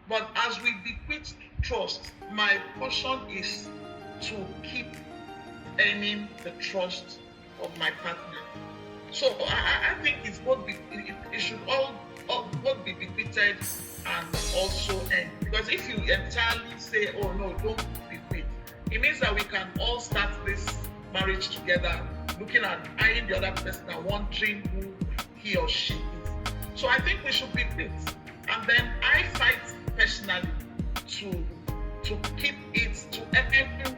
But as we bequeath trust, my portion is to keep earning the trust of my partner. So I think it's both. It should all both be bequeathed and also earned. Because if you entirely say, "Oh no, don't bequeath," it means that we can all start this marriage together, looking at eyeing the other person and wondering who he or she is. So I think we should bequeath, and then I fight personally to keep it, to earn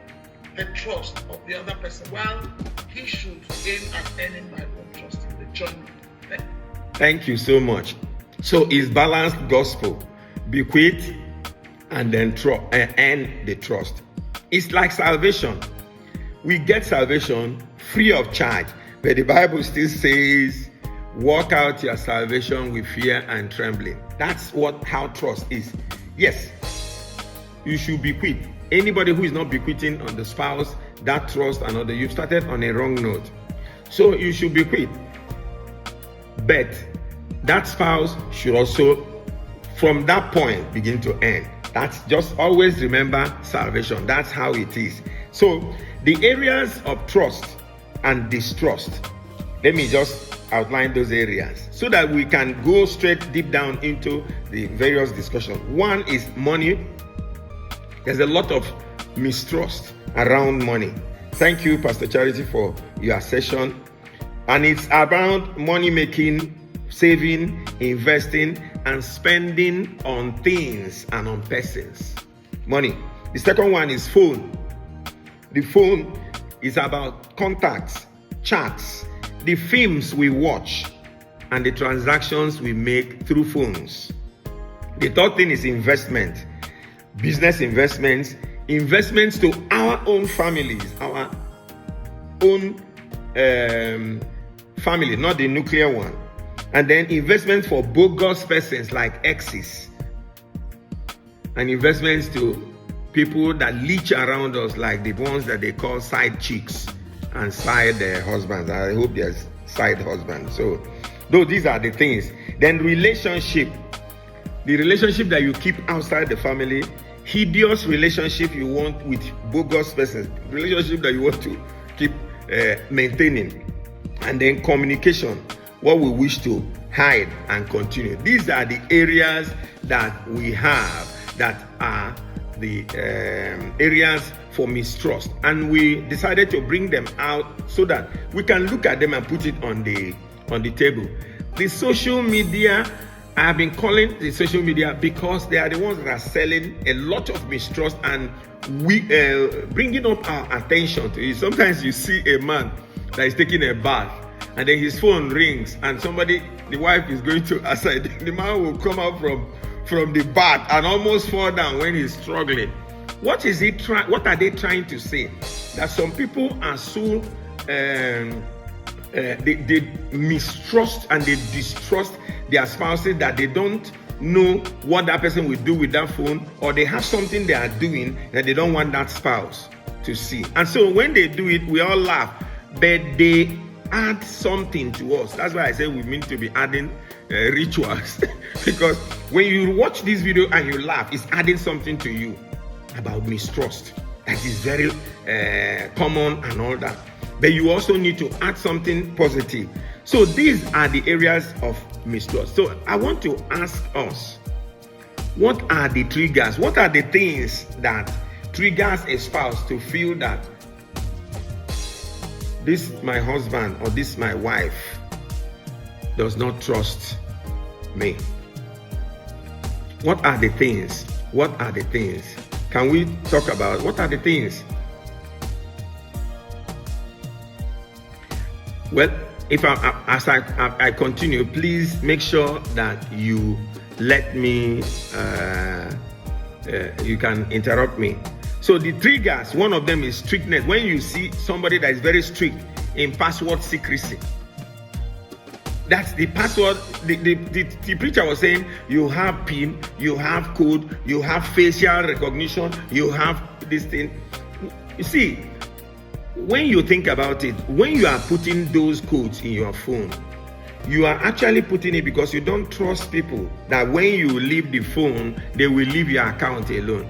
the trust of the other person, while he should aim at earning my own trust in the journey. Thank you so much. So it's balanced gospel, bequeath, and then earn the trust. It's like salvation. We get salvation free of charge, but the Bible still says, "Work out your salvation with fear and trembling." That's how trust is. Yes, you should bequeath. Anybody who is not bequeathing on the spouse, that trust and other, you've started on a wrong note. So you should bequeath. But that spouse should also, from that point, begin to earn. That's just always remember salvation. That's how it is. So the areas of trust and distrust, let me just outline those areas so that we can go straight deep down into the various discussions. One is money. There's a lot of mistrust around money. Thank you, Pastor Charity, for your session. And it's around money making, saving, investing, and spending on things and on persons. Money. The second one is phone. The phone is about contacts, chats, the films we watch, and the transactions we make through phones. The third thing is investment. Business investments, investments to our own families, our own family, not the nuclear one. And then investments for bogus persons like exes. And investments to people that leech around us, like the ones that they call side chicks and side husbands. I hope there's side husbands. So these are the things. Then relationship. The relationship that you keep outside the family, hideous relationship you want with bogus persons, relationship that you want to keep maintaining, and then communication, what we wish to hide and continue. These are the areas that we have that are the areas for mistrust, and we decided to bring them out so that we can look at them and put it on the table. The social media, I have been calling the social media because they are the ones that are selling a lot of mistrust, and we bringing up our attention to it. Sometimes you see a man that is taking a bath, and then his phone rings, and the wife is going to aside. The man will come out from the bath and almost fall down when he's struggling. What are they trying to say? That some people are so they mistrust and they distrust their spouses, that they don't know what that person will do with that phone, or they have something they are doing that they don't want that spouse to see. And so when they do it, we all laugh, but they add something to us. That's why I say we mean to be adding rituals because when you watch this video and you laugh, it's adding something to you about mistrust that is very common and all that. But you also need to add something positive. So these are the areas of mistrust. So I want to ask us, what are the triggers? What are the things that triggers a spouse to feel that this my husband or this my wife does not trust me? What are the things? What are the things? Can we talk about what are the things? Well, as I continue, please make sure that you let me, you can interrupt me. So the triggers, one of them is strictness. When you see somebody that is very strict in password secrecy, that's the password. The preacher was saying you have PIN, you have code, you have facial recognition, you have this thing. You see, when you think about it, when you are putting those codes in your phone, You are actually putting it because you don't trust people that when you leave the phone, they will leave your account alone.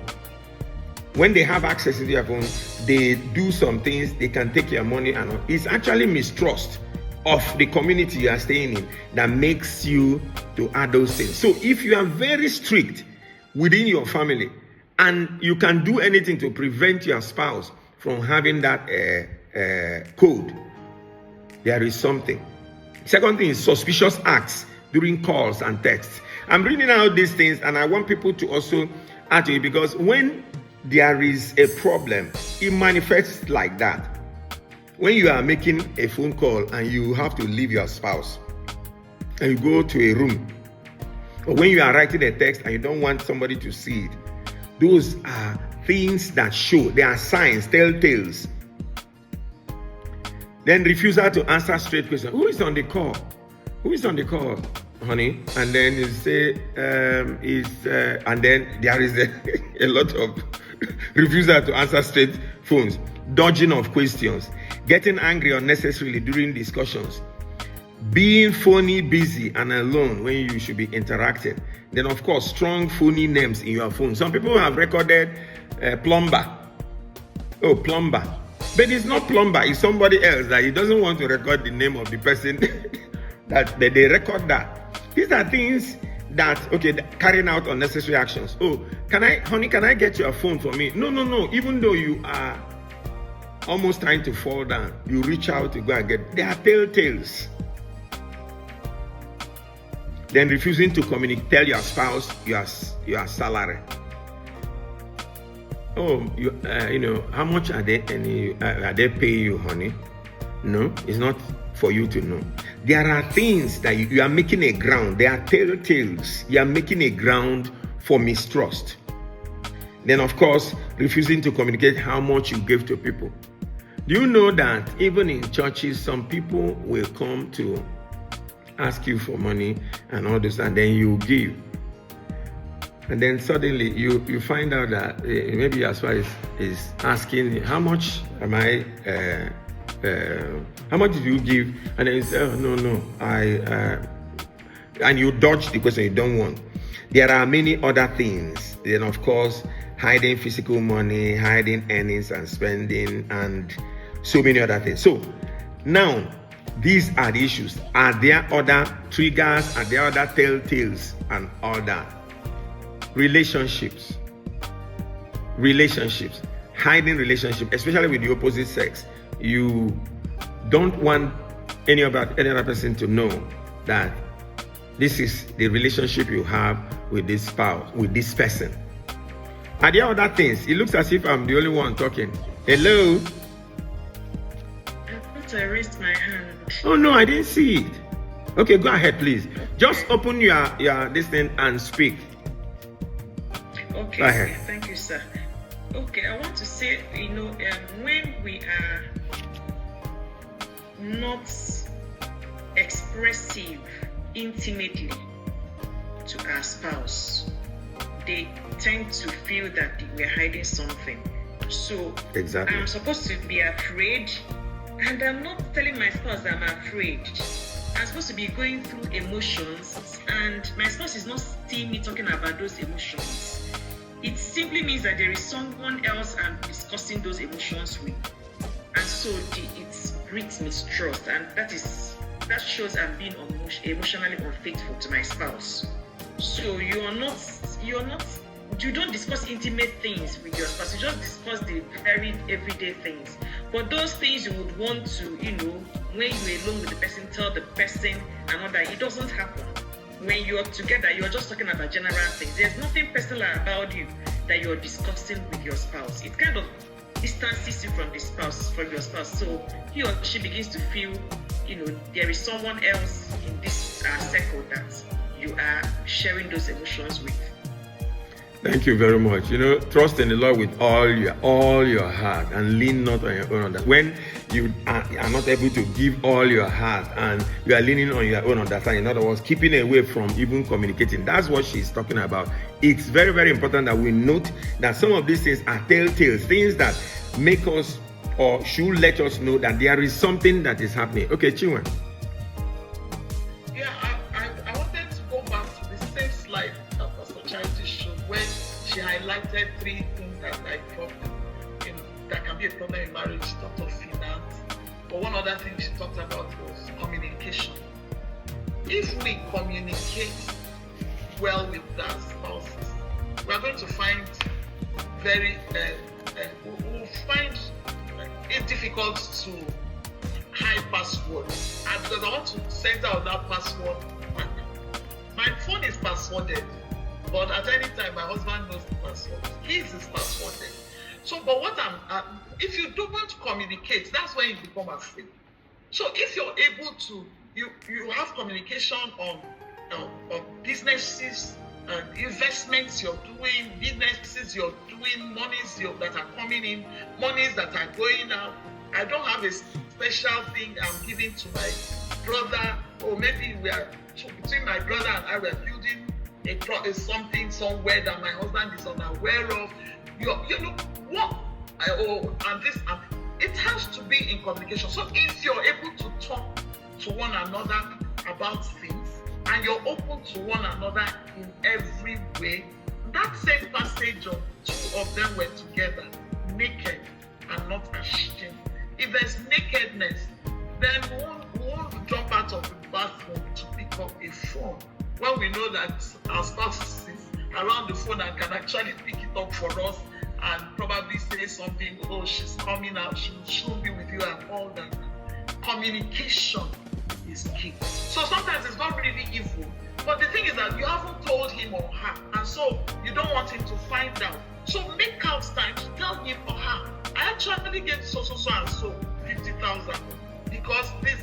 When they have access to your phone, they do some things, they can take your money, and it's actually mistrust of the community you are staying in that makes you to add those things. So if you are very strict within your family and you can do anything to prevent your spouse from having that code, there is something. Second thing is suspicious acts during calls and texts. I'm reading out these things and I want people to also add to it, because when there is a problem, it manifests like that. When you are making a phone call and you have to leave your spouse and you go to a room, or when you are writing a text and you don't want somebody to see it, those are things that show, they are signs, telltales. Then refusal to answer straight questions. Who is on the call? Who is on the call, honey? And then you say, and then there is a lot of refusal to answer straight phones, dodging of questions, getting angry unnecessarily during discussions, being phony, busy, and alone when you should be interacting. Then, of course, strong phony names in your phone. Some people have recorded plumber. Oh, plumber. But it's not plumber, it's somebody else that he doesn't want to record the name of the person that they record that. These are things that, okay, carrying out unnecessary actions. Oh, can I get your phone for me? No. Even though you are almost trying to fall down, you reach out to go and get. They are telltales. Then refusing to tell your spouse your salary. Oh, how much are they paying you, honey? No, it's not for you to know. There are things that you are making a ground. They are telltales. You are making a ground for mistrust. Then, of course, refusing to communicate how much you give to people. Do you know that even in churches, some people will come to ask you for money and all this, and then you give. And then suddenly you find out that maybe as far as is asking, how much am I, how much did you give? And then you say, oh, no, and you dodge the question you don't want. There are many other things. Then, of course, hiding physical money, hiding earnings and spending, and so many other things. So now, these are the issues. Are there other triggers? Are there other telltales and all that? Relationships, hiding relationship, especially with the opposite sex. You don't want any other person to know that this is the relationship you have with this spouse, with this person. Are there other things? It looks as if I'm the only one talking. Hello? I thought I raised my hand. Oh no, I didn't see it. Okay, go ahead, please. Just open your this thing and speak. Okay, sir. Thank you, sir. Okay, I want to say, when we are not expressive intimately to our spouse, they tend to feel that we're hiding something. So exactly. I'm supposed to be afraid, and I'm not telling my spouse that I'm afraid. I'm supposed to be going through emotions, and my spouse is not seeing me talking about those emotions. It simply means that there is someone else I'm discussing those emotions with, and so it breeds mistrust, and that shows I'm being emotionally unfaithful to my spouse. So you don't discuss intimate things with your spouse. You just discuss the very everyday things. But those things you would want to, when you're alone with the person, tell the person and all that. It doesn't happen. When you're together, you're just talking about general things. There's nothing personal about you that you're discussing with your spouse. It kind of distances you from your spouse. So he or she begins to feel, there is someone else in this circle that you are sharing those emotions with. Thank you very much. Trust in the Lord with all your heart, and lean not on your own understanding. When you are not able to give all your heart and you are leaning on your own understanding, in other words, keeping away from even communicating, that's what she's talking about. It's very, very important that we note that some of these things are telltales, things that make us or should let us know that there is something that is happening. Okay, Chinwe. she highlighted 3 things that I thought that can be a problem in marriage. She talked of finance, but one other thing she talked about was communication. If we communicate well with our spouses, we are going to find we'll find it difficult to hide passwords. And because I want to center on that password, my phone is passworded, but at any time my husband knows the password. His is passworded. So, but if you don't communicate, that's when you become afraid. So, if you're able to, you have communication on businesses, investments you're doing, businesses you're doing, monies that are coming in, monies that are going out. I don't have a special thing I'm giving to my brother, or maybe between my brother and I, we're building something somewhere that my husband is unaware of. It has to be in communication. So if you're able to talk to one another about things, and you're open to one another in every way, that same passage of 2 of them were together, naked and not ashamed. If there's nakedness, then we won't jump out of the bathroom to pick up a phone when we know that our spouse is around the phone and can actually pick it up for us and probably say something, oh, she's coming out, she'll be with you and all that. Communication is key. So sometimes it's not really evil, but the thing is that you haven't told him or her, and so you don't want him to find out. So make out time to tell him or her, I actually get so and so 50,000 because this.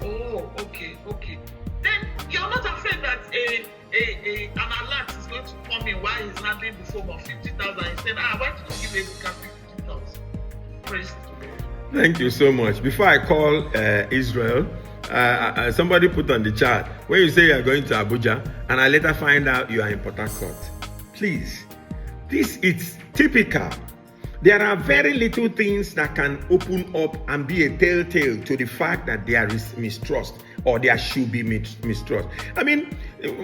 Oh, okay. Then you're not afraid that an alert is going to come in while he's handling the phone of 50,000. He said, why did you give Ebuka 50,000? Praise the Lord. Thank you so much. Before I call Israel, somebody put on the chat, when you say you are going to Abuja, and I later find out you are in Port Harcourt. Please, this is typical. There are very little things that can open up and be a telltale to the fact that there is mistrust or there should be mistrust. I mean,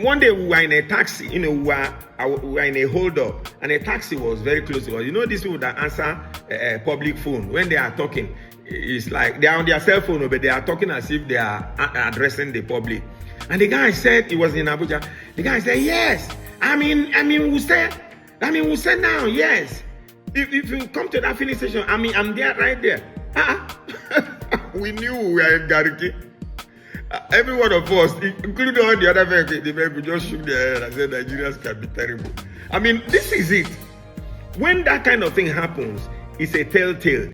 one day we were in a taxi, we were in a hold-up, and a taxi was very close to us. You know, these people that answer a public phone, when they are talking, it's like they are on their cell phone, but they are talking as if they are addressing the public. And the guy said, he was in Abuja, the guy said, yes, we said now, yes. If you come to that filling station, I'm there, right there. We knew we were in Gariki. Every one of us, including all the other vehicles, the vehicle just shook their head and said Nigerians can be terrible. This is it. When that kind of thing happens, it's a telltale.